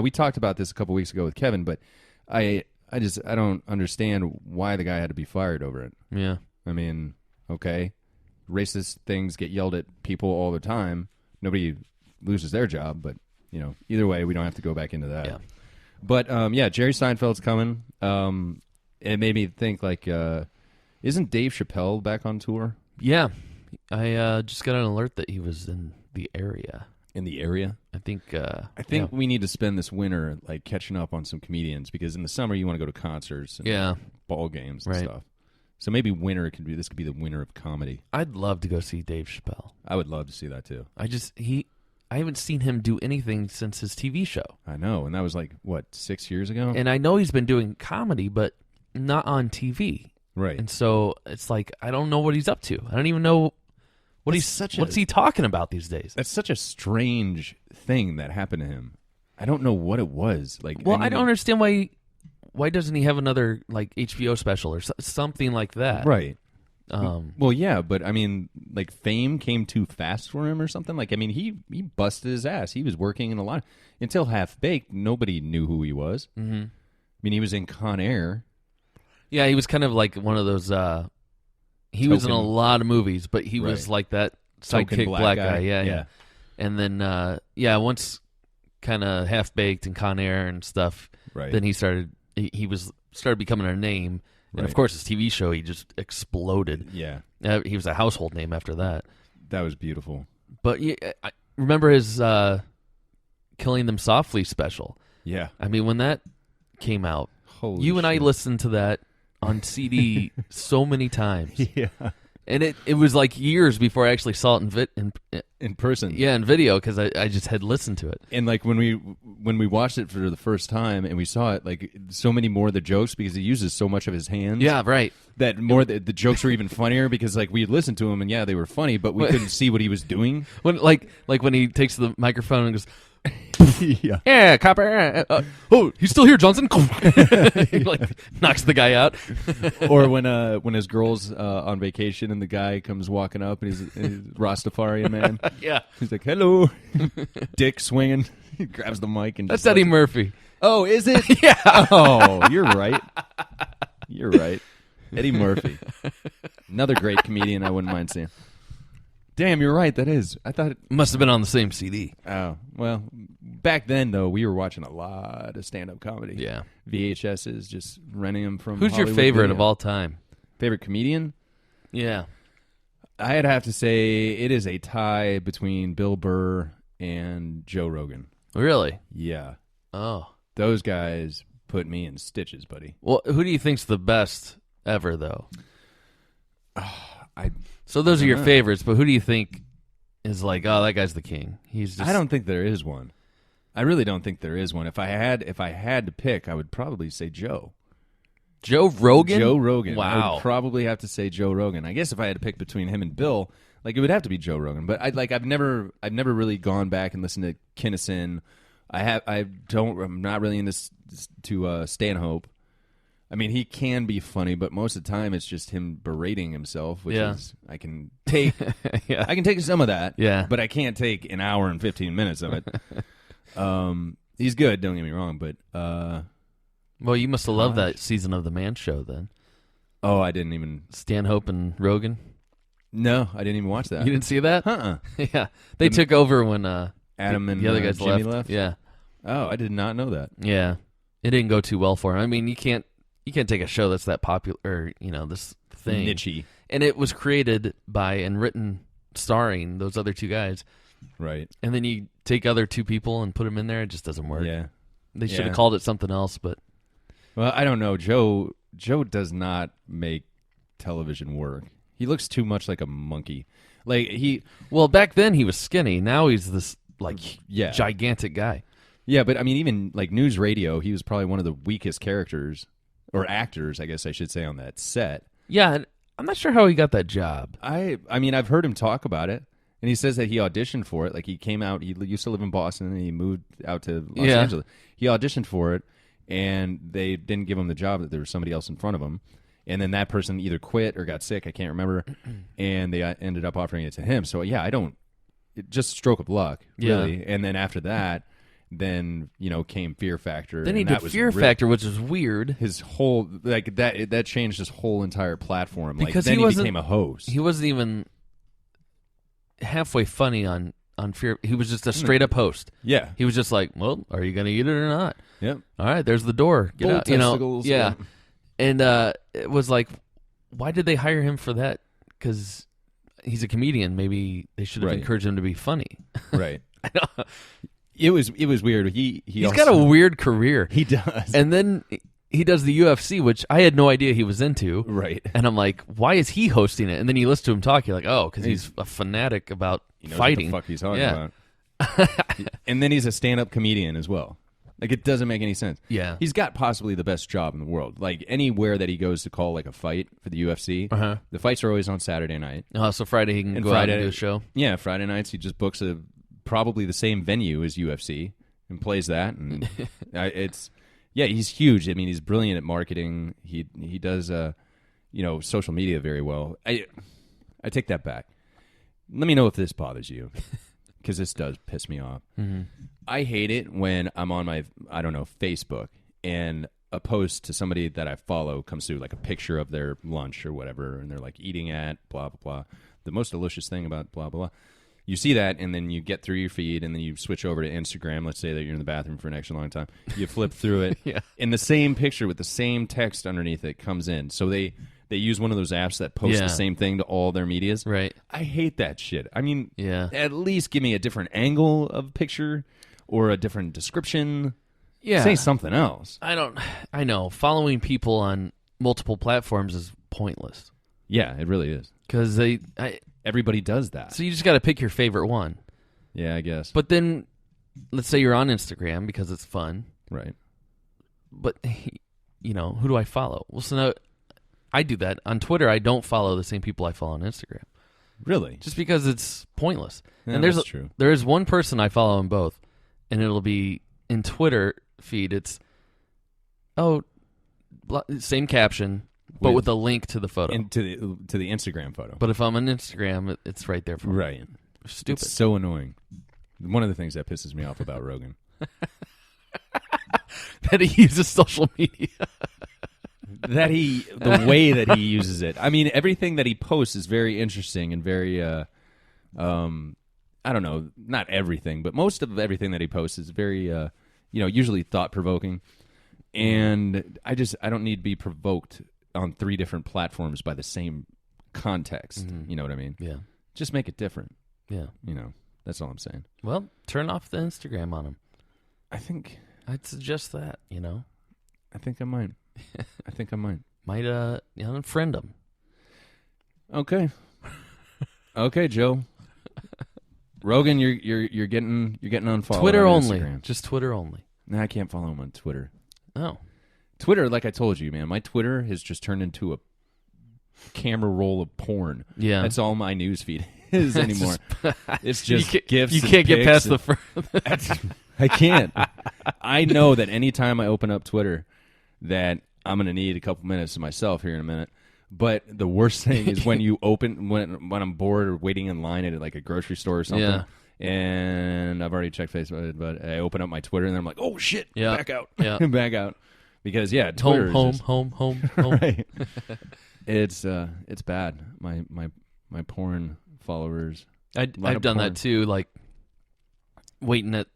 we talked about this a couple weeks ago with Kevin, but I don't understand why the guy had to be fired over it. Yeah. I mean, okay, racist things get yelled at people all the time. Nobody loses their job, but either way, we don't have to go back into that. Yeah. But Jerry Seinfeld's coming. It made me think isn't Dave Chappelle back on tour? Yeah. I just got an alert that he was in the area. In the area? I think we need to spend this winter catching up on some comedians, because in the summer you want to go to concerts and ball games and stuff. So maybe this could be the winter of comedy. I'd love to go see Dave Chappelle. I would love to see that too. I haven't seen him do anything since his TV show. I know, and that was 6 years ago? And I know he's been doing comedy, but not on TV. Right. And so it's I don't know what he's up to. I don't even know what's he talking about these days. That's such a strange thing that happened to him. I don't know what it was. I don't understand why doesn't he have another HBO special or something like that? Right. Well, yeah, but I mean, fame came too fast for him or something. He busted his ass. He was working in a lot until Half Baked. Nobody knew who he was. Mm-hmm. I mean, he was in Con Air. Yeah, he was kind of one of those. He was in a lot of movies, but he was that sidekick black guy. Yeah. And then, once kind of Half Baked and Con Air and stuff. Right. Then he started becoming a name. And, of course, his TV show, he just exploded. Yeah. He was a household name after that. That was beautiful. But I remember his Killing Them Softly special. Yeah. I mean, when that came out, Holy you and shit. I listened to that on CD so many times. Yeah. And it was years before I actually saw it in person. Yeah, in video, because I just had listened to it. And when we watched it for the first time and we saw it, so many more of the jokes, because he uses so much of his hands. Yeah, right. That more the jokes were even funnier, because we had listened to him and they were funny, but we couldn't see what he was doing. When when he takes the microphone and goes, yeah, copper. Oh, he's still here, Johnson. He knocks the guy out. Or when his girl's on vacation and the guy comes walking up and he's Rastafarian man. Yeah, he's like, "Hello," dick swinging. He grabs the mic and that's Eddie Murphy. Oh, is it? Yeah. Oh, you're right. You're right. Eddie Murphy, another great comedian. I wouldn't mind seeing. Damn, you're right. That is. I thought it must have been on the same CD. Oh, well, back then, though, we were watching a lot of stand-up comedy. Yeah. VHSs, just renting them from Who's Hollywood your favorite Video. of all time? Favorite comedian? Yeah. I'd have to say it is a tie between Bill Burr and Joe Rogan. Really? Yeah. Oh. Those guys put me in stitches, buddy. Well, who do you think's the best ever, though? So those are your favorites, but who do you think is that guy's the king? I don't think there is one. I really don't think there is one. If I had to pick, I would probably say Joe. Joe Rogan? Joe Rogan. Wow. I would probably have to say Joe Rogan. I guess if I had to pick between him and Bill, it would have to be Joe Rogan. But I've never really gone back and listened to Kinnison. I'm not really into Stanhope. I mean, he can be funny, but most of the time it's just him berating himself, which is I can take. Yeah. I can take some of that. Yeah. But I can't take an hour and 15 minutes of it. He's good. Don't get me wrong, but well, you must have loved that season of the Man Show then. Oh, I didn't even Stanhope and Rogan. No, I didn't even watch that. You didn't see that? Yeah, they took over when Adam and the other guys Jimmy left. Yeah. Oh, I did not know that. Yeah, it didn't go too well for him. I mean, you can't take a show that's that popular, or this thing, niche-y. And it was created by and written starring those other two guys, right? And then you take other two people and put them in there, it just doesn't work. Yeah, they should have called it something else, but well, I don't know. Joe does not make television work. He looks too much like a monkey. Back then he was skinny. Now he's this gigantic guy. Yeah, but I mean, even news radio, he was probably one of the weakest characters. Or actors, I guess I should say, on that set. Yeah, I'm not sure how he got that job. I mean, I've heard him talk about it, and he says that he auditioned for it. He came out, he used to live in Boston, and he moved out to Los Angeles. He auditioned for it, and they didn't give him the job, that there was somebody else in front of him. And then that person either quit or got sick, I can't remember, and they ended up offering it to him. So, yeah, just stroke of luck, really. And then after that, then came Fear Factor. Then he did Fear Factor, which is weird. His whole that changed his whole entire platform. Because then he became a host. He wasn't even halfway funny on Fear. He was just a straight up host. Yeah, he was just like, "Well, are you going to eat it or not?" Yep. All right, there's the door. Get out. Testicles, yeah. And it was like, why did they hire him for that? Because he's a comedian. Maybe they should have encouraged him to be funny. Right. I know. It was weird. He's got a weird career. He does. And then he does the UFC, which I had no idea he was into. Right. And I'm like, why is he hosting it? And then you listen to him talk, you're like, oh, because he's a fanatic about fighting. What the fuck he's talking about. And then he's a stand-up comedian as well. Like, it doesn't make any sense. Yeah. He's got possibly the best job in the world. Like, anywhere that he goes to call, like, a fight for the UFC, the fights are always on Saturday night. Oh, so Friday he can go out and do a show? Yeah, Friday nights he just books probably the same venue as UFC and plays that. And he's huge. I mean, he's brilliant at marketing. He does, social media very well. I take that back. Let me know if this bothers you, because this does piss me off. Mm-hmm. I hate it when I'm on my, Facebook, and a post to somebody that I follow comes through, like a picture of their lunch or whatever, and they're like eating at blah, blah, blah. The most delicious thing about blah, blah, blah. You see that, and then you get through your feed, and then you switch over to Instagram. Let's say that you're in the bathroom for an extra long time. You flip through it, yeah. And the same picture with the same text underneath it comes in. So they use one of those apps that post the same thing to all their medias. Right. I hate that shit. I mean, yeah. At least give me a different angle of picture or a different description. Yeah. Say something else. I know. Following people on multiple platforms is pointless. Yeah, it really is. Because everybody does that. So you just got to pick your favorite one. Yeah, I guess. But then, let's say you're on Instagram because it's fun. Right. But, who do I follow? Well, so now I do that. On Twitter, I don't follow the same people I follow on Instagram. Really? Just because it's pointless. Yeah, and that's true. There is one person I follow on both, and it'll be in Twitter feed. It's, same caption, but with a link to the photo. And to the Instagram photo. But if I'm on Instagram, it's right there for me. Right. Stupid. It's so annoying. One of the things that pisses me off about Rogan. That he uses social media. The way that he uses it. I mean, everything that he posts is very interesting and very, I don't know, not everything, but most of everything that he posts is very, usually thought-provoking. And I don't need to be provoked on 3 different platforms by the same context. Mm-hmm. You know what I mean? Yeah. Just make it different. Yeah. That's all I'm saying. Well, turn off the Instagram on him. I'd suggest that, I think I might. Might unfriend him. Okay. Okay, Joe. Rogan, you're getting unfollowed. Twitter on only. Instagram. Just Twitter only. No, I can't follow him on Twitter. Oh. Twitter, like I told you, man, my Twitter has just turned into a camera roll of porn. Yeah. That's all my news feed is anymore. It's just gifs. You can't get past the first. I can't. I know that anytime I open up Twitter that I'm going to need a couple minutes to myself here in a minute. But the worst thing is when when I'm bored or waiting in line at like a grocery store or something. Yeah. And I've already checked Facebook, but I open up my Twitter and I'm like, oh shit, back out. Yeah. Back out. Because Twitter home. Right. It's bad. My porn followers. I've done that too, like waiting at,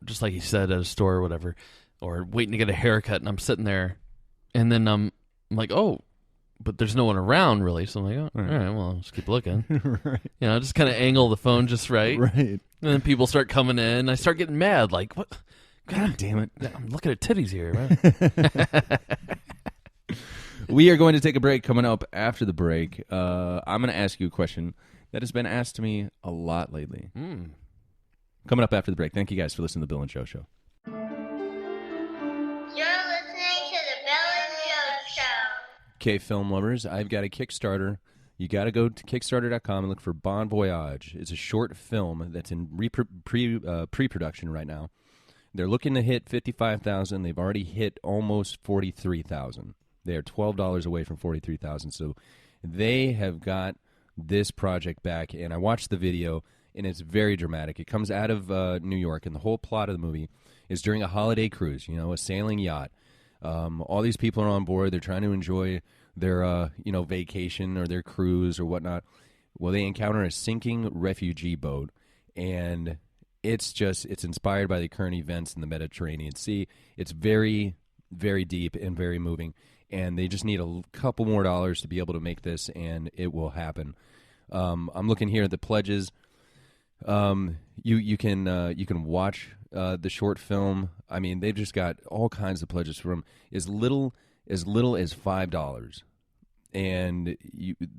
just like you said, at a store or whatever, or waiting to get a haircut, and I'm sitting there, and then I'm like, oh, but there's no one around really, so I'm like, oh, all right, well, I'll just keep looking. Right. Just kind of angle the phone just right. Right. And then people start coming in, I start getting mad, like, what? God damn it. I'm looking at titties here, right? We are going to take a break. Coming up after the break, I'm going to ask you a question that has been asked to me a lot lately. Coming up after the break. Thank you guys for listening to the Bill and Joe Show. You're listening to the Bill and Joe Show. Okay, film lovers, I've got a Kickstarter. You got to go to Kickstarter.com and look for Bon Voyage. It's a short film that's in pre-production right now. They're looking to hit 55,000. They've already hit almost 43,000. They are $12 away from 43,000. So they have got this project back. And I watched the video, and it's very dramatic. It comes out of New York, and the whole plot of the movie is during a holiday cruise, a sailing yacht. All these people are on board. They're trying to enjoy their, vacation or their cruise or whatnot. Well, they encounter a sinking refugee boat, and it's inspired by the current events in the Mediterranean Sea. It's very, very deep and very moving, and they just need a couple more dollars to be able to make this, and it will happen. I'm looking here at the pledges. You can watch the short film. I mean, they've just got all kinds of pledges from as little as $5, and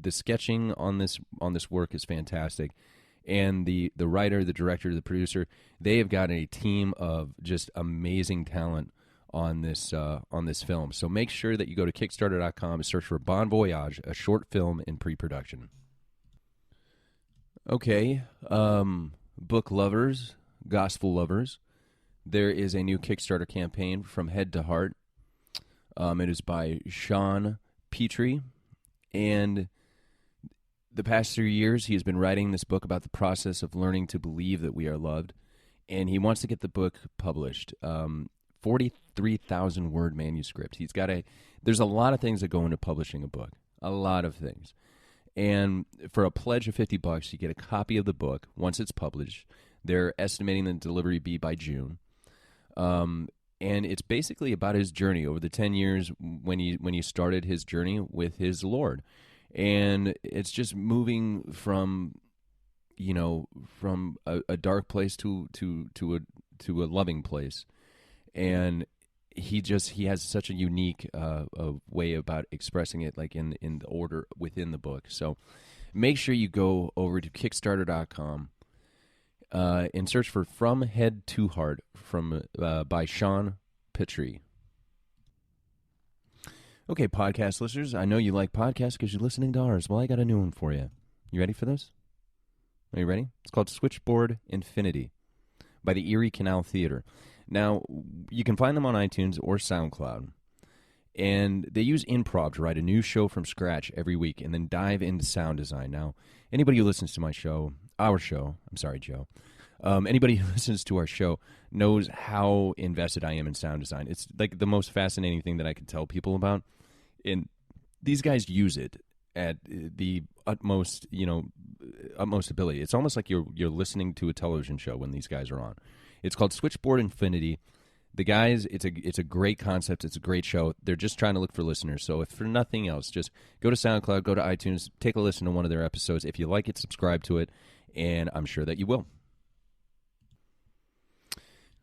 the sketching on this work is fantastic. And the writer, the director, the producer, they have got a team of just amazing talent on this film. So make sure that you go to Kickstarter.com and search for Bon Voyage, a short film in pre-production. Okay, book lovers, gospel lovers, there is a new Kickstarter campaign, From Head to Heart. It is by Sean Petrie, and the past 3 years, he has been writing this book about the process of learning to believe that we are loved, and he wants to get the book published. 43,000-word manuscript. There's a lot of things that go into publishing a book, a lot of things. And for a pledge of $50, you get a copy of the book once it's published. They're estimating the delivery be by June. And it's basically about his journey over the 10 years when he started his journey with his Lord. And it's just moving from a dark place to a loving place, and he has such a unique way about expressing it, like in the order within the book. So make sure you go over to Kickstarter.com and search for From Head to Heart by Sean Petrie. Okay, podcast listeners, I know you like podcasts because you're listening to ours. Well, I got a new one for you. You ready for this? Are you ready? It's called Switchboard Infinity by the Erie Canal Theater. Now, you can find them on iTunes or SoundCloud. And they use improv to write a new show from scratch every week and then dive into sound design. Now, anybody who listens to our show, I'm sorry, Joe. Anybody who listens to our show knows how invested I am in sound design. It's like the most fascinating thing that I can tell people about. And these guys use it at the utmost ability. It's almost like you're listening to a television show when these guys are on. It's called Switchboard Infinity. The guys, it's a great concept. It's a great show. They're just trying to look for listeners. So if for nothing else, just go to SoundCloud, go to iTunes, take a listen to one of their episodes. If you like it, subscribe to it, and I'm sure that you will.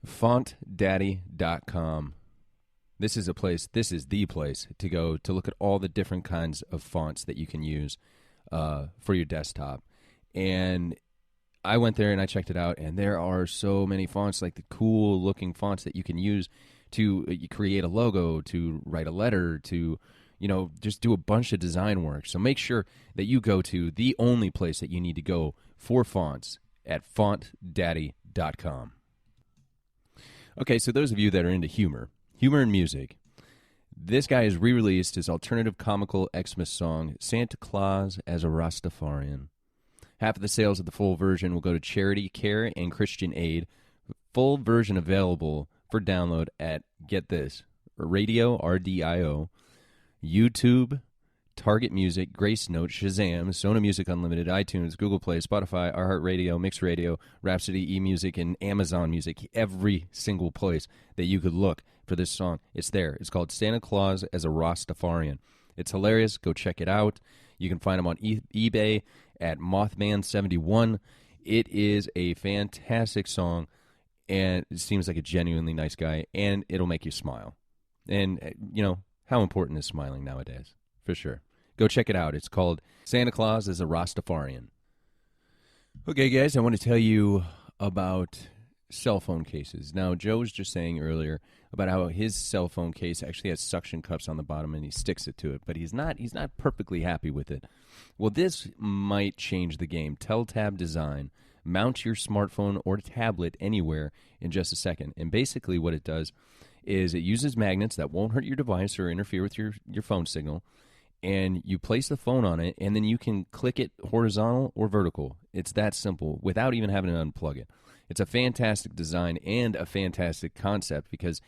FontDaddy.com. This is the place to go to look at all the different kinds of fonts that you can use for your desktop. And I went there and I checked it out, and there are so many fonts, like the cool-looking fonts that you can use to create a logo, to write a letter, to just do a bunch of design work. So make sure that you go to the only place that you need to go for fonts at FontDaddy.com. Okay, so those of you that are into humor and music, this guy has re-released his alternative comical Xmas song, Santa Claus as a Rastafarian. Half of the sales of the full version will go to charity, care, and Christian aid. Full version available for download at, get this, Radio, RDIO, YouTube, Target Music, Grace Note, Shazam, Sona Music Unlimited, iTunes, Google Play, Spotify, iHeartRadio, Mix Radio, Rhapsody, eMusic, and Amazon Music. Every single place that you could look for this song, it's there. It's called Santa Claus as a Rastafarian. It's hilarious. Go check it out. You can find them on eBay at Mothman71. It is a fantastic song, and it seems like a genuinely nice guy, and it'll make you smile. And, how important is smiling nowadays? For sure. Go check it out. It's called Santa Claus as a Rastafarian. Okay, guys, I want to tell you about cell phone cases. Now, Joe was just saying earlier about how his cell phone case actually has suction cups on the bottom and he sticks it to it, but he's not perfectly happy with it. Well, this might change the game. Tel-Tab design. Mount your smartphone or tablet anywhere in just a second. And basically what it does is it uses magnets that won't hurt your device or interfere with your phone signal, and you place the phone on it, and then you can click it horizontal or vertical. It's that simple without even having to unplug it. It's a fantastic design and a fantastic concept because